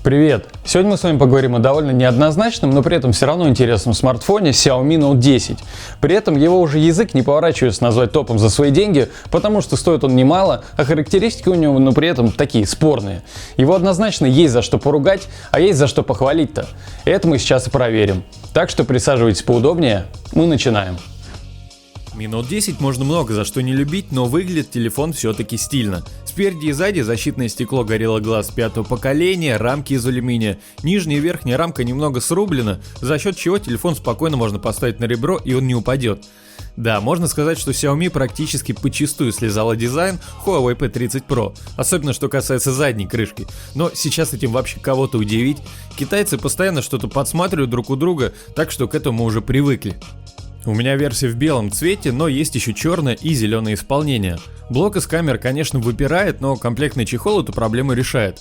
Привет! Сегодня мы с вами поговорим о довольно неоднозначном, но при этом все равно интересном смартфоне Xiaomi Note 10. При этом его уже язык не поворачивается назвать топом за свои деньги, потому что стоит он немало, а характеристики у него, но при этом такие спорные. Его однозначно есть за что поругать, а есть за что похвалить-то. Это мы сейчас и проверим. Так что присаживайтесь поудобнее, мы начинаем. Mi Note 10 можно много за что не любить, но выглядит телефон все-таки стильно. Спереди и сзади защитное стекло Gorilla Glass 5-го поколения, рамки из алюминия. Нижняя и верхняя рамка немного срублена, за счет чего телефон спокойно можно поставить на ребро и он не упадет. Да, можно сказать, что Xiaomi практически подчистую слезала дизайн Huawei P30 Pro, особенно что касается задней крышки. Но сейчас этим вообще кого-то удивить. Китайцы постоянно что-то подсматривают друг у друга, так что к этому мы уже привыкли. У меня версия в белом цвете, но есть еще черное и зеленое исполнение. Блок из камер, конечно, выпирает, но комплектный чехол эту проблему решает.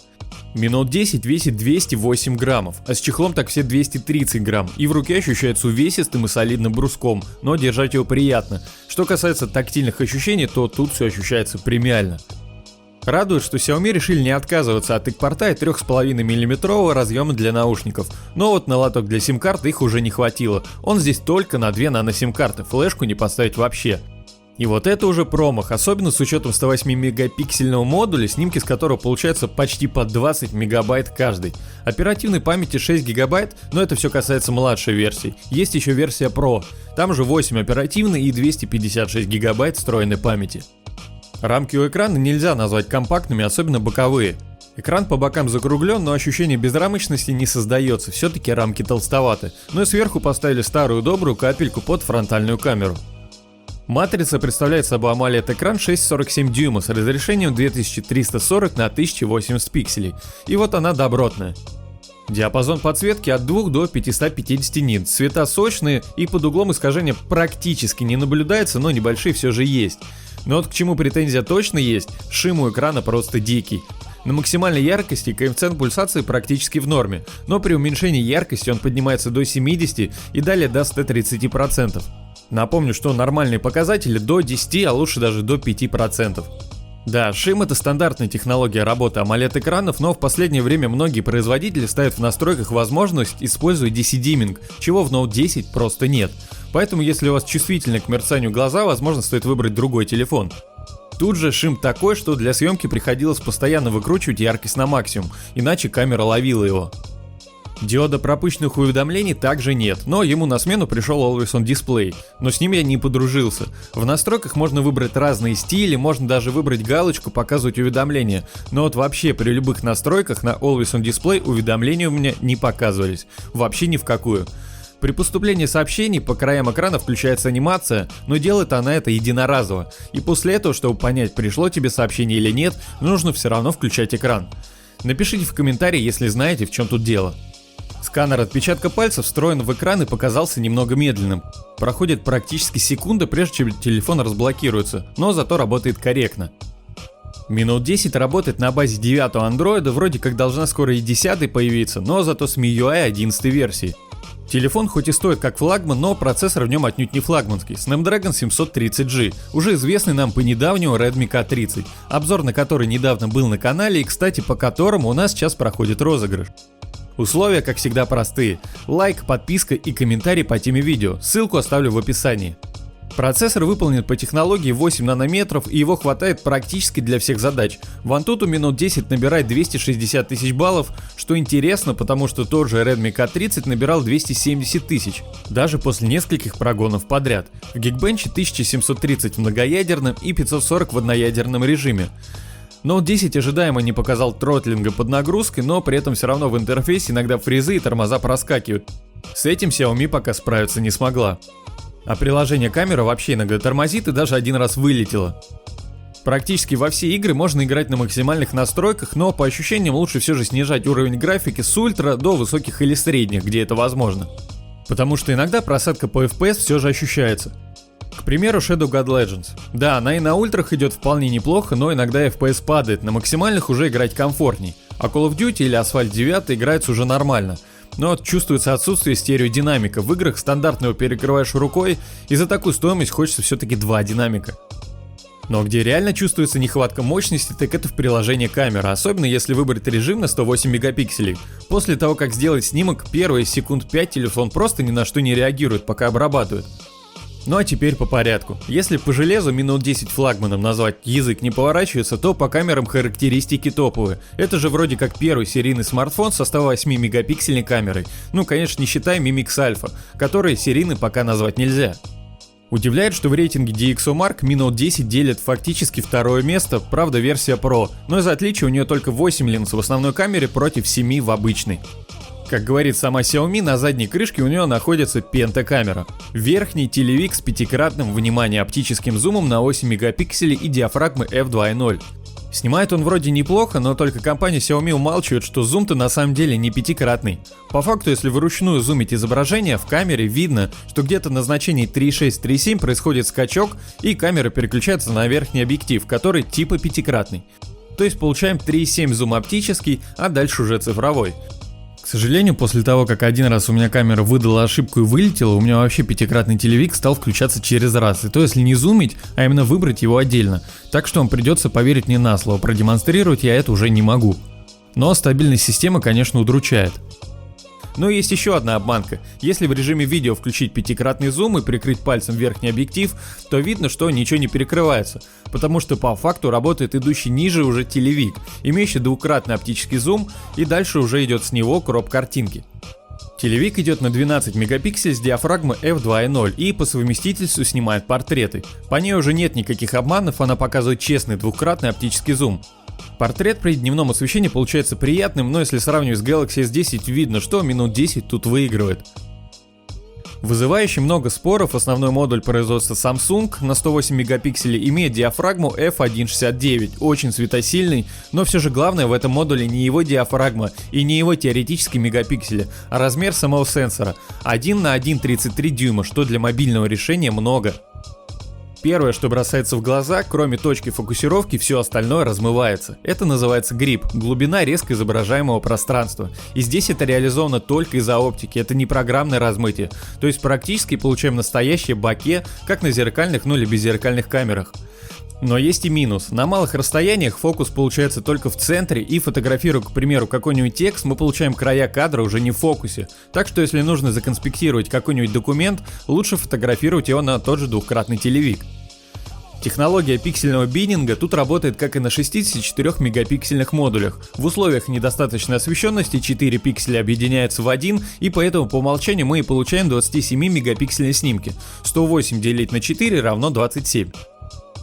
Mi Note 10 весит 208 граммов, а с чехлом так все 230 грамм, и в руке ощущается увесистым и солидным бруском, но держать его приятно. Что касается тактильных ощущений, то тут все ощущается премиально. Радует, что Xiaomi решили не отказываться от ИК-порта и 3,5 мм разъема для наушников, но вот на лоток для сим-карты их уже не хватило, он здесь только на 2 нано-сим-карты, флешку не поставить вообще. И вот это уже промах, особенно с учетом 108 мегапиксельного модуля, снимки с которого получаются почти по 20 мегабайт каждый. Оперативной памяти 6 гигабайт, но это все касается младшей версии. Есть еще версия Pro, там же 8 оперативной и 256 гигабайт встроенной памяти. Рамки у экрана нельзя назвать компактными, особенно боковые. Экран по бокам закруглен, но ощущение безрамочности не создается, все-таки рамки толстоваты. Ну и сверху поставили старую добрую капельку под фронтальную камеру. Матрица представляет собой AMOLED-экран 6,47 дюйма с разрешением 2340 на 1080 пикселей. И вот она добротная. Диапазон подсветки от 2 до 550 нит, цвета сочные и под углом искажения практически не наблюдается, но небольшие все же есть. Но вот к чему претензия точно есть, шим у экрана просто дикий. На максимальной яркости коэффициент пульсации практически в норме, но при уменьшении яркости он поднимается до 70 и далее до 130%. Напомню, что нормальные показатели до 10, а лучше даже до 5%. Да, шим — это стандартная технология работы AMOLED-экранов, но в последнее время многие производители ставят в настройках возможность использовать DC-димминг, чего в Note 10 просто нет. Поэтому, если у вас чувствительны к мерцанию глаза, возможно, стоит выбрать другой телефон. Тут же шим такой, что для съемки приходилось постоянно выкручивать яркость на максимум, иначе камера ловила его. Диода пропущенных уведомлений также нет, но ему на смену пришел Always On Display, но с ним я не подружился. В настройках можно выбрать разные стили, можно даже выбрать галочку «Показывать уведомления», но вот вообще при любых настройках на Always On Display уведомления у меня не показывались, вообще ни в какую. При поступлении сообщений по краям экрана включается анимация, но делает она это единоразово, и после этого, чтобы понять, пришло тебе сообщение или нет, нужно все равно включать экран. Напишите в комментарии, если знаете, в чем тут дело. Сканер отпечатка пальцев встроен в экран и показался немного медленным. Проходит практически секунда, прежде чем телефон разблокируется, но зато работает корректно. Mi Note 10 работает на базе 9-го Android, вроде как должна скоро и 10-й появиться, но зато с MIUI 11 версии. Телефон хоть и стоит как флагман, но процессор в нем отнюдь не флагманский, Snapdragon 730G, уже известный нам по недавнему Redmi K30, обзор на который недавно был на канале и, кстати, по которому у нас сейчас проходит розыгрыш. Условия, как всегда, простые. Лайк, подписка и комментарий по теме видео, ссылку оставлю в описании. Процессор выполнен по технологии 8 нанометров и его хватает практически для всех задач. В Antutu Mi Note 10 набирает 260 тысяч баллов, что интересно, потому что тот же Redmi K30 набирал 270 тысяч, даже после нескольких прогонов подряд. В Geekbench 1730 в многоядерном и 540 в одноядерном режиме. Note 10 ожидаемо не показал тротлинга под нагрузкой, но при этом все равно в интерфейсе иногда фризы и тормоза проскакивают. С этим Xiaomi пока справиться не смогла. А приложение камера вообще иногда тормозит и даже один раз вылетело. Практически во все игры можно играть на максимальных настройках, но по ощущениям лучше все же снижать уровень графики с ультра до высоких или средних, где это возможно. Потому что иногда просадка по FPS все же ощущается. К примеру, Shadow God Legends. Да, она и на ультрах идет вполне неплохо, но иногда FPS падает, на максимальных уже играть комфортней. А Call of Duty или Asphalt 9 играется уже нормально. Но чувствуется отсутствие стереодинамика. В играх стандартно его перекрываешь рукой, и за такую стоимость хочется все-таки 2 динамика. Но где реально чувствуется нехватка мощности, так это в приложении камеры, особенно если выбрать режим на 108 мегапикселей. После того, как сделать снимок, первые секунд 5 телефон просто ни на что не реагирует, пока обрабатывает. Ну а теперь по порядку. Если по железу Mi Note 10 флагманом назвать язык не поворачивается, то по камерам характеристики топовые. Это же вроде как первый серийный смартфон со 108 мегапиксельной камерой. Ну, конечно, не считая Mi Mix Alpha, который серийный пока назвать нельзя. Удивляет, что в рейтинге DxOMark Mi Note 10 делит фактически второе место, правда версия Pro, но из-за отличия у нее только 8 линз в основной камере против 7 в обычной. Как говорит сама Xiaomi, на задней крышке у нее находится пентакамера. Верхний телевик с пятикратным, внимание, оптическим зумом на 8 мегапикселей и диафрагмой f2.0. Снимает он вроде неплохо, но только компания Xiaomi умалчивает, что зум-то на самом деле не пятикратный. По факту, если вручную зумить изображение, в камере видно, что где-то на значении 3.6-3.7 происходит скачок, и камера переключается на верхний объектив, который типа пятикратный. То есть получаем 3.7 зум оптический, а дальше уже цифровой. К сожалению, после того, как один раз у меня камера выдала ошибку и вылетела, у меня вообще пятикратный телевик стал включаться через раз. И то если не зумить, а именно выбрать его отдельно. Так что вам придется поверить мне на слово, продемонстрировать я это уже не могу. Но стабильность системы, конечно, удручает. Но есть еще одна обманка. Если в режиме видео включить пятикратный зум и прикрыть пальцем верхний объектив, то видно, что ничего не перекрывается, потому что по факту работает идущий ниже уже телевик, имеющий двукратный оптический зум, и дальше уже идет с него кроп картинки. Телевик идет на 12 мегапикселей с диафрагмой f2.0 и по совместительству снимает портреты. По ней уже нет никаких обманов, она показывает честный двукратный оптический зум. Портрет при дневном освещении получается приятным, но если сравнивать с Galaxy S10, видно, что Mi Note 10 тут выигрывает. Вызывающий много споров основной модуль производства Samsung на 108 мегапикселей имеет диафрагму f1.69, очень светосильный, но все же главное в этом модуле не его диафрагма и не его теоретические мегапиксели, а размер самого сенсора 1 на 1,33 дюйма, что для мобильного решения много. Первое, что бросается в глаза, кроме точки фокусировки, все остальное размывается. Это называется грип, глубина резко изображаемого пространства. И здесь это реализовано только из-за оптики, это не программное размытие. То есть практически получаем настоящее боке, как на зеркальных, ну или беззеркальных камерах. Но есть и минус. На малых расстояниях фокус получается только в центре, и фотографируя, к примеру, какой-нибудь текст, мы получаем края кадра уже не в фокусе. Так что если нужно законспектировать какой-нибудь документ, лучше фотографировать его на тот же двухкратный телевик. Технология пиксельного биннинга тут работает как и на 64 мегапиксельных модулях. В условиях недостаточной освещенности 4 пикселя объединяются в один, и поэтому по умолчанию мы и получаем 27 мегапиксельные снимки. 108 делить на 4 равно 27.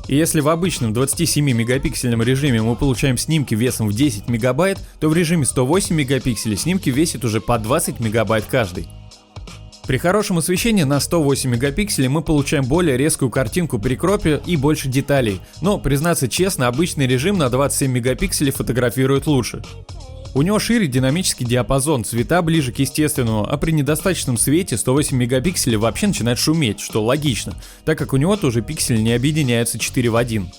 И если в обычном 27 мегапиксельном режиме мы получаем снимки весом в 10 мегабайт, то в режиме 108 мегапикселей снимки весят уже по 20 мегабайт каждый. При хорошем освещении на 108 мегапикселей мы получаем более резкую картинку при кропе и больше деталей, но, признаться честно, обычный режим на 27 мегапикселей фотографирует лучше. У него шире динамический диапазон, цвета ближе к естественному, а при недостаточном свете 108 мегапикселей вообще начинает шуметь, что логично, так как у него тоже пиксели не объединяются 4 в 1.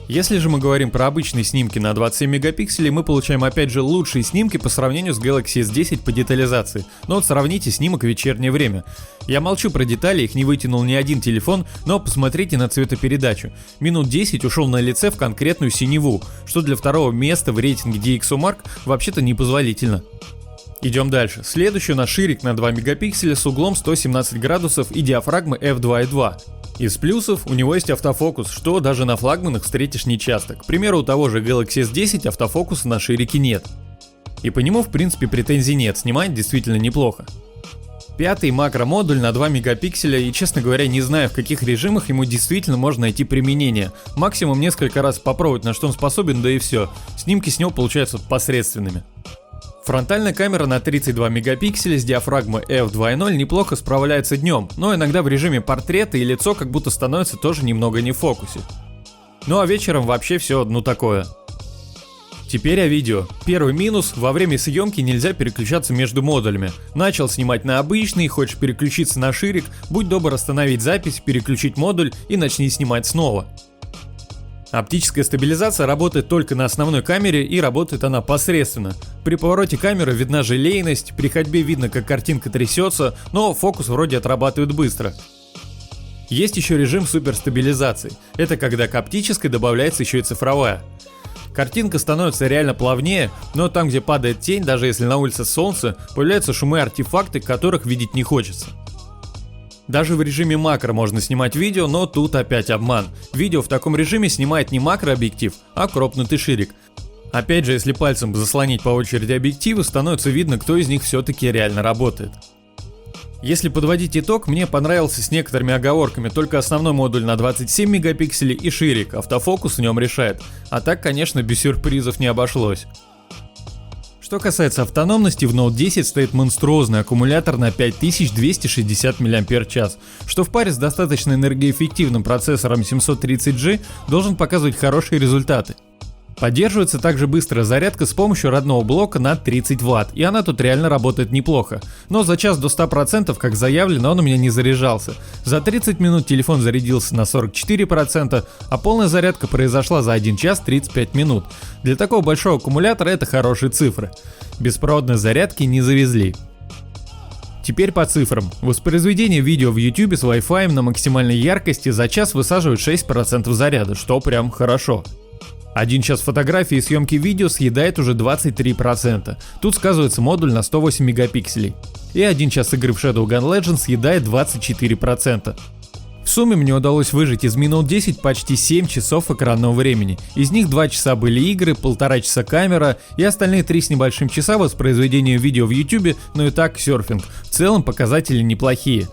Если же мы говорим про обычные снимки на 27 мегапикселей, мы получаем опять же лучшие снимки по сравнению с Galaxy S10 по детализации. Но вот сравните снимок в вечернее время. Я молчу про детали, их не вытянул ни один телефон, но посмотрите на цветопередачу. Mi Note 10 ушел на лице в конкретную синеву, что для второго места в рейтинге DxOMark вообще-то непозволительно. Идем дальше. Следующий у нас ширик на 2 мегапикселя с углом 117 градусов и диафрагмой f2.2. Из плюсов у него есть автофокус, что даже на флагманах встретишь нечасто. К примеру, у того же Galaxy S10 автофокуса на ширике нет. И по нему в принципе претензий нет, снимает действительно неплохо. Пятый макромодуль на 2 мегапикселя, и честно говоря не знаю, в каких режимах ему действительно можно найти применение. Максимум несколько раз попробовать, на что он способен, да и все. Снимки с него получаются посредственными. Фронтальная камера на 32 мегапикселя с диафрагмой f2.0 неплохо справляется днем, но иногда в режиме портрета и лицо как будто становится тоже немного не в фокусе. Ну а вечером вообще все такое. Теперь о видео. Первый минус: во время съемки нельзя переключаться между модулями. Начал снимать на обычный, хочешь переключиться на ширик, будь добр остановить запись, переключить модуль и начни снимать снова. Оптическая стабилизация работает только на основной камере, и работает она посредственно. При повороте камеры видна желейность, при ходьбе видно, как картинка трясется, но фокус вроде отрабатывает быстро. Есть еще режим суперстабилизации. Это когда к оптической добавляется еще и цифровая. Картинка становится реально плавнее, но там, где падает тень, даже если на улице солнце, появляются шумы и артефакты, которых видеть не хочется. Даже в режиме макро можно снимать видео, но тут опять обман. Видео в таком режиме снимает не макрообъектив, а кропнутый ширик. Опять же, если пальцем заслонить по очереди объективы, становится видно, кто из них все-таки реально работает. Если подводить итог, мне понравился с некоторыми оговорками только основной модуль на 27 мегапикселей и ширик, автофокус в нем решает. А так, конечно, без сюрпризов не обошлось. Что касается автономности, в Note 10 стоит монструозный аккумулятор на 5260 мАч, что в паре с достаточно энергоэффективным процессором 730G должен показывать хорошие результаты. Поддерживается также быстрая зарядка с помощью родного блока на 30 Вт, и она тут реально работает неплохо. Но за час до 100%, как заявлено, он у меня не заряжался. За 30 минут телефон зарядился на 44%, а полная зарядка произошла за 1 час 35 минут. Для такого большого аккумулятора это хорошие цифры. Беспроводной зарядки не завезли. Теперь по цифрам. Воспроизведение видео в YouTube с Wi-Fi на максимальной яркости за час высаживает 6% заряда, что прям хорошо. 1 час фотографии и съемки видео съедает уже 23%. Тут сказывается модуль на 108 мегапикселей. И 1 час игры в Shadow Gun Legends съедает 24%. В сумме мне удалось выжать из Mi Note 10 почти 7 часов экранного времени. Из них 2 часа были игры, 1,5 часа камера и остальные 3 с небольшим часа воспроизведения видео в YouTube, но и так серфинг. В целом показатели неплохие.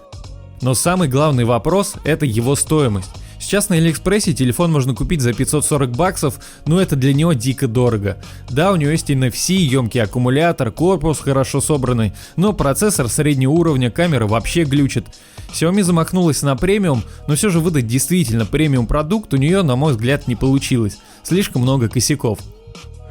Но самый главный вопрос – это его стоимость. Сейчас на Алиэкспрессе телефон можно купить за 540 баксов, но это для него дико дорого. Да, у него есть NFC, емкий аккумулятор, корпус хорошо собранный, но процессор среднего уровня, камера вообще глючит. Xiaomi замахнулась на премиум, но все же выдать действительно премиум продукт у нее, на мой взгляд, не получилось. Слишком много косяков.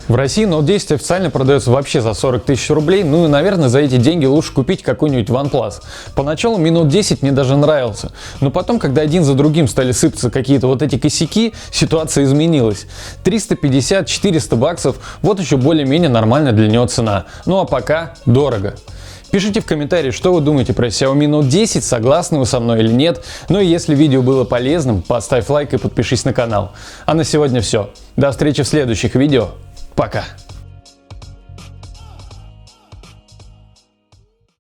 В России Note 10 официально продается вообще за 40 тысяч рублей, ну и, наверное, за эти деньги лучше купить какой-нибудь OnePlus. Поначалу Mi Note 10 мне даже нравился, но потом, когда один за другим стали сыпаться какие-то вот эти косяки, ситуация изменилась. 350-400 баксов, вот еще более-менее нормальная для него цена, ну а пока дорого. Пишите в комментарии, что вы думаете про Xiaomi Note 10, согласны вы со мной или нет. Ну и если видео было полезным, поставь лайк и подпишись на канал. А на сегодня все. До встречи в следующих видео. Пока.